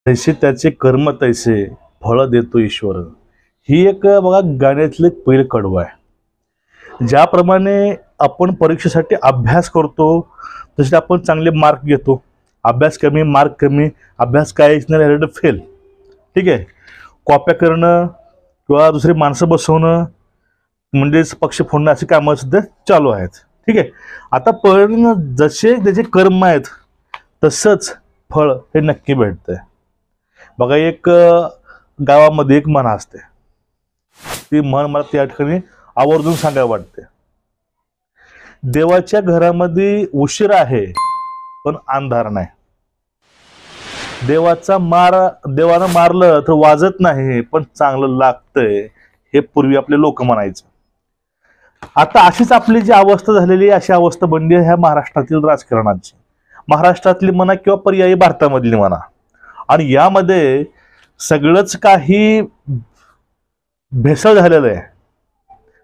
जैसे त्याचे कर्म तैसे फळ देतो ईश्वर, ही एक बघा गाण्यातलं एक पहिलं कडवं आहे. ज्याप्रमाणे आपण परीक्षेसाठी अभ्यास करतो तसे आपण चांगले मार्क घेतो. अभ्यास कमी मार्क कमी, अभ्यास काहीच नाही फेल. ठीक आहे. कॉप्या करणं किंवा दुसरी माणसं बसवणं म्हणजेच पक्ष फोडणं अशी कामं सुद्धा चालू आहेत. ठीक आहे. आता पण जसे त्याचे कर्म आहेत तसंच फळ हे नक्की भेटतंय. बघा एक गावामध्ये एक म्हण असते, ती म्हण मला त्या ठिकाणी आवर्जून सांगायला वाटते. देवाच्या घरामध्ये उशीर आहे पण अंधार नाही. देवानं मारलं तर वाजत नाही पण चांगलं लागतंय, हे पूर्वी आपले लोक म्हणायचे. आता अशीच आपली जी अवस्था झालेली अशी अवस्था बनली ह्या महाराष्ट्रातील राजकारणाची, महाराष्ट्रातली म्हणा किंवा पर्यायी भारतामधली म्हणा. आणि यामध्ये सगळंच काही भेसळ झालेलं आहे.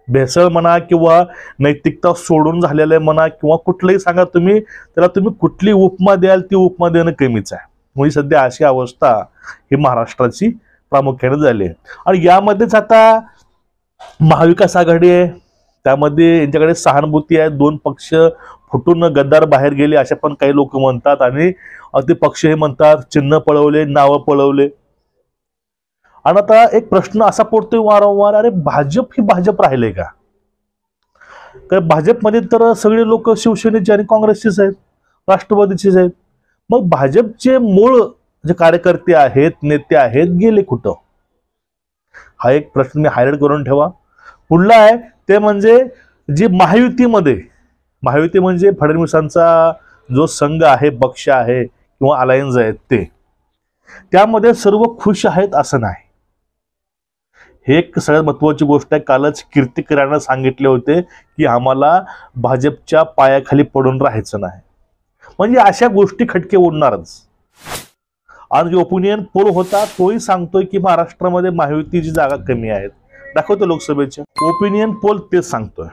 भेसळ म्हणा किंवा नैतिकता सोडून झालेलं आहे म्हणा किंवा कुठलंही सांगा तुम्ही, त्याला तुम्ही कुठली उपमा द्याल ती उपमा देणं कमीच आहे. म्हणजे सध्या अशी अवस्था ही महाराष्ट्राची प्रामुख्याने झाली आहे. आणि यामध्येच आता महाविकास आघाडी आहे, त्यामध्ये यांच्याकडे सहानुभूती आहे. दोन पक्ष फुटून गद्दार बाहेर गेले असे पण काही लोक म्हणतात. आणि ते पक्ष हे म्हणतात चिन्ह पळवले, नावं पळवले. आणि आता एक प्रश्न असा पडतोय वारंवार, अरे भाजप ही भाजप राहिले का? कारण भाजपमध्ये तर सगळे लोक शिवसेनेचे आणि काँग्रेसचेच आहेत, राष्ट्रवादीचेच आहेत. मग भाजपचे मूळ जे कार्यकर्ते आहेत, नेते आहेत, गेले कुठं? हा एक प्रश्न मी हायलाइट करून ठेवा. पुढला आहे ते म्हणजे जी महायुती म्हणजे फडणवीसांचा जो संघ आहे, पक्ष आहे किंवा अलायन्स आहे, ते त्यामध्ये सर्व खुश आहेत असं नाही. हे एक सगळ्यात महत्वाची गोष्ट आहे. कालच कीर्तिकरांना सांगितले होते की आम्हाला भाजपच्या पायाखाली पडून राहायचं नाही. म्हणजे अशा गोष्टी खटके उडणारच. आणि जो ओपिनियन पोल होता तोही सांगतोय की महाराष्ट्रामध्ये महायुतीची जागा कमी आहेत. दाखवतो लोकसभेच्या ओपिनियन पोल तेच सांगतोय.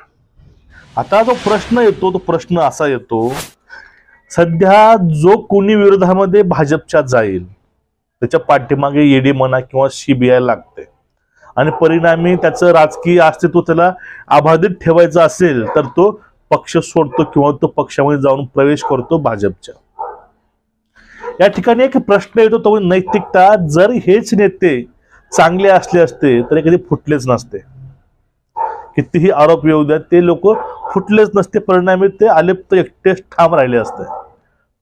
आता जो प्रश्न येतो तो प्रश्न असा येतो, सध्या जो कोणी विरोधामध्ये भाजपच्या जाईल त्याच्या पाठीमागे ईडी म्हणा किंवा सीबीआय लागते. आणि परिणामी त्याचं राजकीय अस्तित्व त्याला अबाधित ठेवायचं असेल तर तो पक्ष सोडतो किंवा तो पक्षामध्ये जाऊन प्रवेश करतो भाजपच्या. या ठिकाणी एक प्रश्न येतो तो नैतिकता. जर हेच नेते चांगले असले असते तर कधी फुटलेच नसते. कितीही आरोप येऊ द्या, ते लोक फुटलेच नसते. परिणामी ते अलिप्त एकटेच ठाम राहिले असते.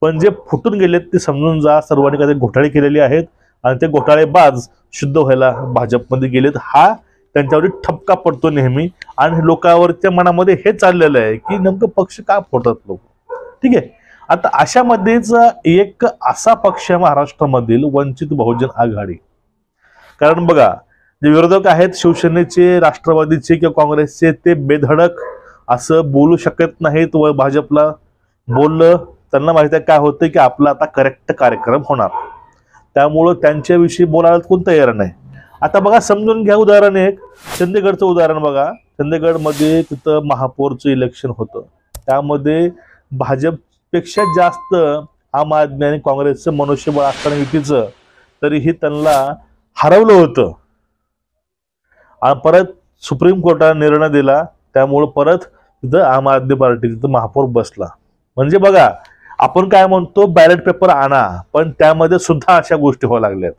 पण जे फुटून गेलेत ते समजून जा, सर्वांनी काही घोटाळे केलेले आहेत आणि ते घोटाळेबाज शुद्ध व्हायला भाजपमध्ये गेलेत. हा त्यांच्यावरती ठपका पडतो नेहमी. आणि लोकांवरच्या मनामध्ये हे चाललेलं आहे की नेमकं पक्ष का फोडतात लोक. ठीक आहे. आता अशामध्येच एक असा पक्ष महाराष्ट्रामधील वंचित बहुजन आघाडी. कारण बघा, जे विरोधक आहेत शिवसेनेचे, राष्ट्रवादीचे किंवा काँग्रेसचे, ते बेधडक असं बोलू शकत नाहीत. व भाजपला बोललं त्यांना माहिती आहे काय होतं की आपला आता करेक्ट कार्यक्रम होणार, त्यामुळं त्यांच्याविषयी बोलायला कोण तयार नाही. आता बघा समजून घ्या उदाहरण एक, चंदीगडचं उदाहरण बघा. चंदीगडमध्ये तिथं महापौरचं इलेक्शन होतं. त्यामध्ये भाजपपेक्षा जास्त आम आदमी आणि काँग्रेसचं मनुष्यबळ असताना युतीचं, तरीही त्यांना हरवलं होतं. आणि परत सुप्रीम कोर्टाने निर्णय दिला, त्यामुळं परत तिथं आम आदमी पार्टी तिथं महापौर बसला. म्हणजे बघा, आपण काय म्हणतो बॅलेट पेपर आणा, पण त्यामध्ये सुद्धा अशा गोष्टी व्हायला लागल्यात.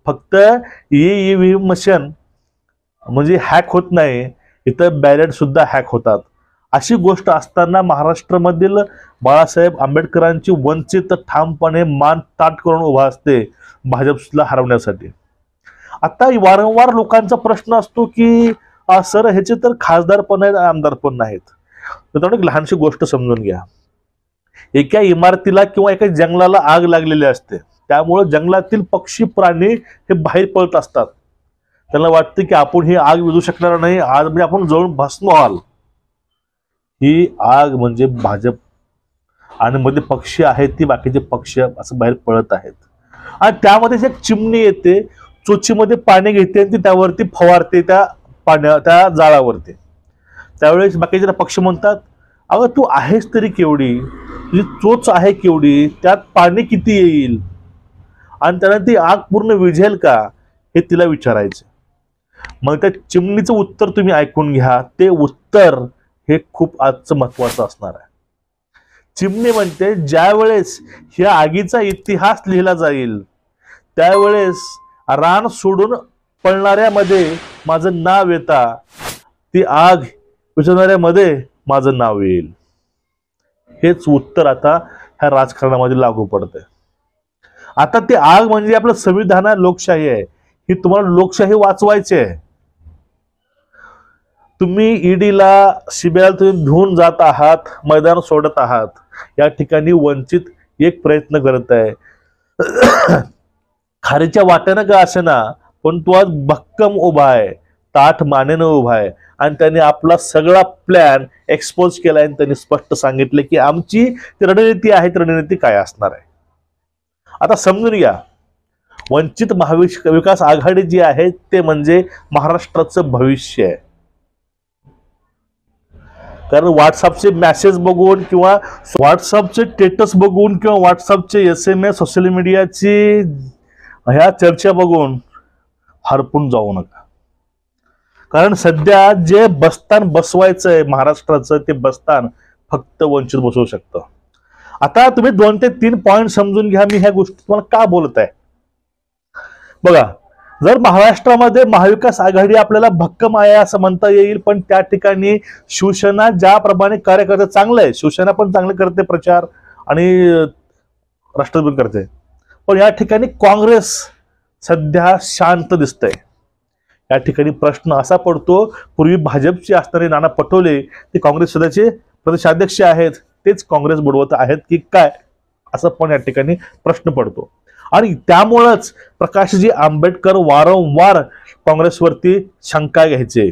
फक्त ईव्हीएम मशीन म्हणजे हॅक होत नाही, इथं बॅलेट सुद्धा हॅक होतात. अशी गोष्ट असताना महाराष्ट्रामधील बाळासाहेब आंबेडकरांची वंचित ठामपणे मान ताट करून उभा असते भाजपला हरवण्यासाठी. आता वारंवार लोकांचा प्रश्न असतो की सर ह्याचे तर खासदार पण आहेत, आमदार पण नाहीत. तर एक लहानशी गोष्ट समजून घ्या. एका इमारतीला किंवा एका जंगलाला आग लागलेली असते, त्यामुळे जंगलातील पक्षी प्राणी हे बाहेर पळत असतात. त्यांना वाटतं की आपण ही आग विझू शकणार नाही, आज म्हणजे आपण जळून भस्म व्हाल. ही आग म्हणजे भाजप आणि मध्ये पक्षी आहेत ती बाकीचे पक्ष असं बाहेर पळत आहेत. आणि त्यामध्ये एक चिमणी येते, चोचीमध्ये पाणी घेते आणि ती त्यावरती फवारते त्या जाळावरती. त्यावेळेस बाकीचे पक्ष म्हणतात, अगं तू आहेस तरी केवढी, तुझी चोच आहे केवढी, त्यात पाणी किती येईल. आणि त्यानं ती आग पूर्ण विझेल का हे तिला विचारायचं. मग त्या चिमणीचं उत्तर तुम्ही ऐकून घ्या. ते उत्तर हे खूप आजचं महत्वाचं असणार आहे. चिमणी म्हणते, ज्या वेळेस ह्या आगीचा इतिहास लिहिला जाईल त्यावेळेस रान सोडून पळणाऱ्यामध्ये माझं नाव येता, ती आग विझवणाऱ्यामध्ये माझं नाव येईल. हेच उत्तर आता ह्या राजकारणामध्ये लागू पडतंय. आता ती आग म्हणजे आपलं संविधान आहे, लोकशाही आहे. ही तुम्हाला लोकशाही वाचवायची आहे. तुम्ही ईडीला सीबीआयला तुम्ही घेऊन जात आहात, मैदान सोडत आहात. या ठिकाणी वंचित एक प्रयत्न करत आहे. खारीच्या वाट्यानं का असेना, पण तो आज भक्कम उभा आहे, ताठ मानेनं उभा आहे आणि त्यांनी आपला सगळा प्लॅन एक्सपोज केलाय आणि त्यांनी स्पष्ट सांगितले की आमची रणनीती आहे, रणनीती काय असणार आहे. आता समजून घ्या, वंचित महाविकास आघाडी जी आहे ते म्हणजे महाराष्ट्राचं भविष्य आहे. कारण व्हॉट्सअपचे मेसेज बघून किंवा व्हॉट्सअपचे स्टेटस बघून किंवा व्हॉट्सअपचे SMS सोशल मीडियाची ह्या चर्चा बघून हरपून जाऊ नका. कारण सध्या जे बस्तान बसवायचंय महाराष्ट्राचं, ते बस्तान फक्त वंचित बसवू शकतं. आता तुम्ही 2 ते 3 पॉइंट समजून घ्या. मी ह्या गोष्टी तुम्हाला का बोलत आहे बघा. जर महाराष्ट्रामध्ये महाविकास आघाडी आपल्याला भक्कम आहे असं म्हणता येईल, पण त्या ठिकाणी शिवसेना ज्याप्रमाणे कार्यकर्ते चांगले आहे, शिवसेना पण चांगले करते प्रचार आणि राष्ट्रवादी पण करते, पण या ठिकाणी काँग्रेस सध्या शांत दिसतंय. या ठिकाणी प्रश्न असा पडतो, पूर्वी भाजपचे असणारे नाना पटोले ते काँग्रेस सध्याचे प्रदेशाध्यक्ष आहेत, तेच काँग्रेस बुडवत आहेत की काय, असा पण या ठिकाणी प्रश्न पडतो. आणि त्यामुळेच प्रकाशजी आंबेडकर वारंवार काँग्रेसवरती शंका घ्यायचे.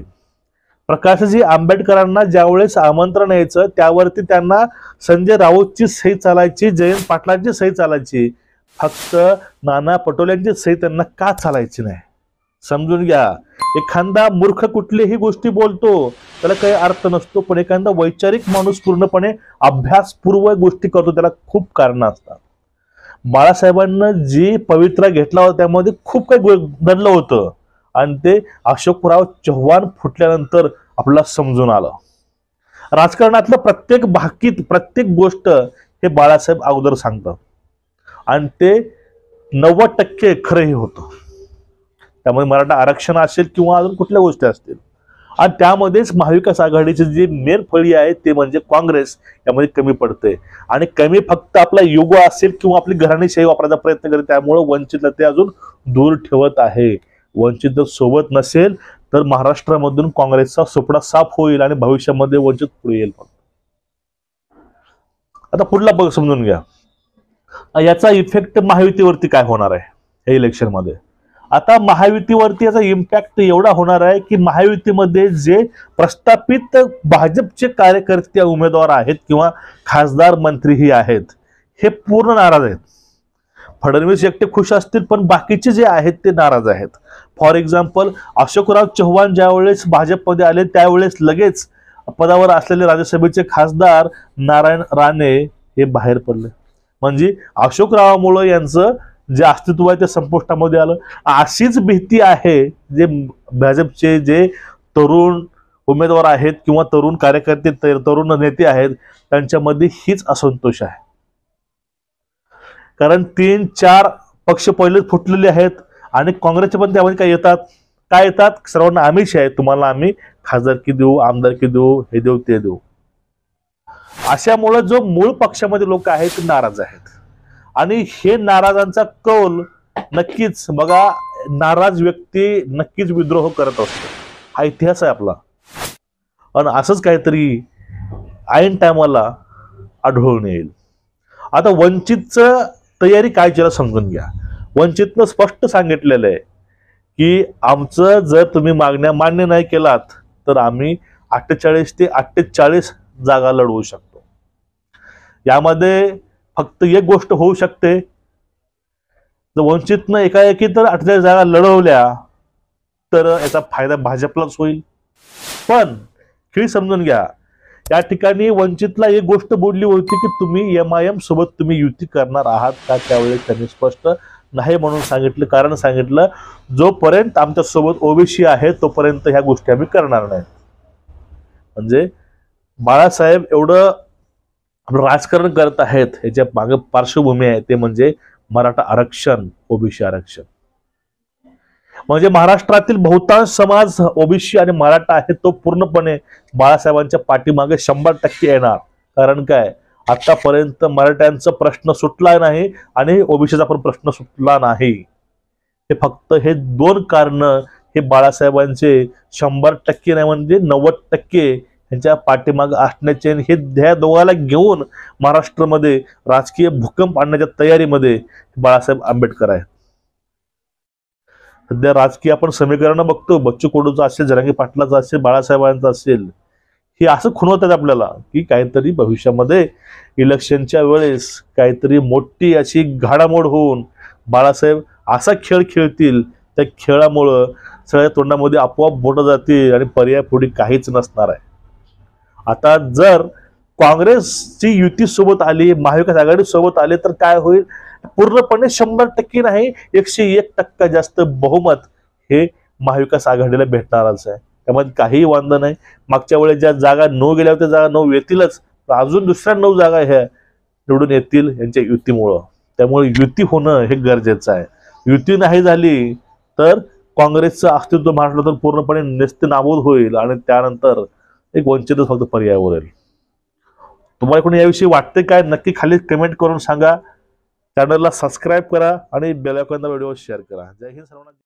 प्रकाशजी आंबेडकरांना ज्यावेळेस आमंत्रण यायचं त्यावरती त्यांना संजय राऊतची सही चालायची, जयंत पाटलांची सही चालायची, फक्त नाना पटोलेंची सही त्यांना का चालायची नाही. समजून घ्या, एखादा मूर्ख कुठलीही गोष्टी बोलतो त्याला काही अर्थ नसतो, पण एखादा वैचारिक माणूस पूर्णपणे अभ्यासपूर्वक गोष्टी करतो त्याला खूप कारणं असतात. बाळासाहेबांना जी पवित्रा घेतला होता त्यामध्ये खूप काही घडलं होतं आणि ते अशोकराव चव्हाण फुटल्यानंतर आपल्याला समजून आलं. राजकारणातलं प्रत्येक भाकीत प्रत्येक गोष्ट हे बाळासाहेब अगोदर सांगतात आणि ते 90% खरंही होतं. त्यामुळे मराठा आरक्षण असेल किंवा अजून कुठल्या गोष्टी असतील, आणि त्यामध्येच महाविकास आघाडीचे जे मेन फळी आहे ते म्हणजे काँग्रेस यामध्ये कमी पडते. आणि कमी फक्त आपला युग असेल किंवा आपली घराणेशाही वापरायचा प्रयत्न करते, त्यामुळे वंचितला ते अजून दूर ठेवत आहे. वंचित जर सोबत नसेल तर महाराष्ट्रामधून काँग्रेसचा सुपडा साफ होईल आणि भविष्यामध्ये वंचित पुढे येईल. आता पुढला बघ समजून घ्या, याचा इफेक्ट महायुतीवरती काय होणार आहे या इलेक्शन मध्ये. आता महायुतीवरती याचा इम्पॅक्ट एवढा होणार आहे की महायुतीमध्ये जे प्रस्थापित भाजपचे कार्यकर्ते उमेदवार आहेत किंवा खासदार मंत्रीही आहेत हे पूर्ण नाराज आहेत. फडणवीस एकटे खुश असतील पण बाकीचे जे आहेत ते नाराज आहेत. फॉर एक्झाम्पल, अशोकराव चव्हाण ज्यावेळेस भाजपमध्ये आले त्यावेळेस लगेच पदावर असलेले राज्यसभेचे खासदार नारायण राणे हे बाहेर पडले. म्हणजे अशोकरावामुळे यांचं जे अस्तित्व आहे ते संपुष्टामध्ये आलं. अशीच भीती आहे जे भाजपचे जे तरुण उमेदवार आहेत किंवा तरुण कार्यकर्ते तरुण नेते आहेत त्यांच्यामध्ये हीच असंतोष आहे. कारण 3-4 पक्ष पहिलेच फुटलेले आहेत आणि काँग्रेसचे पण त्यामध्ये काय येतात, सर्वांना आमिष आहे, तुम्हाला आम्ही खासदारकी देऊ, आमदारकी देऊ, हे देऊ ते देऊ. अशामुळे जो मूळ पक्षामध्ये लोक आहेत ते नाराज आहेत आणि हे नाराजांचा कौल नक्कीच बघा, नाराज व्यक्ती नक्कीच विद्रोह करत असतो, हा इतिहास आहे आपला. आणि असंच काहीतरी ऐन टायमाला आढळून येईल. आता वंचितचं तयारी काय केलं समजून घ्या. वंचितनं स्पष्ट सांगितलेलं आहे की आमचं जर तुम्ही मागण्या मान्य नाही केलात तर आम्ही 48 ते 48 जागा लढवू शकतो. यामध्ये फक्त एक गोष्ट होऊ शकते, जर वंचितनं एकाएकी तर 48 जागा लढवल्या तर याचा फायदा भाजपलाच होईल. पण खेळ समजून घ्या, या ठिकाणी वंचितला एक गोष्ट बोलली होती की तुम्ही MIM सोबत तुम्ही युती करणार आहात का, त्यावेळेस त्यांनी स्पष्ट नाही म्हणून सांगितलं. कारण सांगितलं, जोपर्यंत आमच्यासोबत ओबीसी आहे तोपर्यंत ह्या गोष्टी आम्ही करणार नाही. म्हणजे बाळासाहेब एवढं राजकारण करत आहेत, याच्या मागे पार्श्वभूमी आहे ते म्हणजे मराठा आरक्षण, ओबीसी आरक्षण. म्हणजे महाराष्ट्रातील बहुतांश समाज ओबीसी आणि मराठा आहे तो पूर्णपणे बाळासाहेबांच्या पाठीमागे 100% येणार. कारण काय, आतापर्यंत मराठ्यांचा प्रश्न सुटला नाही आणि ओबीसीचा पण प्रश्न सुटला नाही. हे फक्त हे दोन कारण हे बाळासाहेबांचे 100% नाही म्हणजे 90% यांच्या पाठीमागे असण्याचे, हे ह्या दोघाला घेऊन महाराष्ट्रामध्ये राजकीय भूकंप आणण्याच्या तयारीमध्ये बाळासाहेब आंबेडकर आहेत. सध्या राजकीय आपण समीकरण बघतो, बच्चू कडूचं असेल, जरांगे पाटलाचं असेल, बाळासाहेबांचं असेल, हे असं खुणवतात आपल्याला की काहीतरी भविष्यामध्ये इलेक्शनच्या वेळेस काहीतरी मोठी अशी घडामोड होऊन बाळासाहेब असा खेळ खेळतील, त्या खेळामुळं सगळ्या तोंडामध्ये आपोआप बोटं जातील आणि पर्याय पुढे काहीच नसणार आहे. आता जर काँग्रेसची युती सोबत आली, महाविकास आघाडी सोबत आले तर काय होईल, पूर्णपणे 100% नाही 101% जास्त बहुमत हे महाविकास आघाडीला भेटणारच आहे. त्यामध्ये काहीही वांधा नाही. मागच्या वेळेस ज्या जागा 9 गेल्या होत्या, जागा 9 येतीलच, अजून दुसऱ्या 9 जागा ह्या निवडून येतील यांच्या युतीमुळं. त्यामुळे युती होणं हे गरजेचं आहे. युती नाही झाली तर काँग्रेसचं अस्तित्व महाराष्ट्रातून पूर्णपणे नेस्तनाबूद होईल आणि त्यानंतर एक वंचितच फक्त पर्याय उरेल. तुम्हाला कोणी याविषयी वाटते काय, नक्की खाली कमेंट करून सांगा. चॅनलला सबस्क्राईब करा आणि बेल आयकॉनला व्हिडिओ शेअर करा. जय हिंद सर्वांना.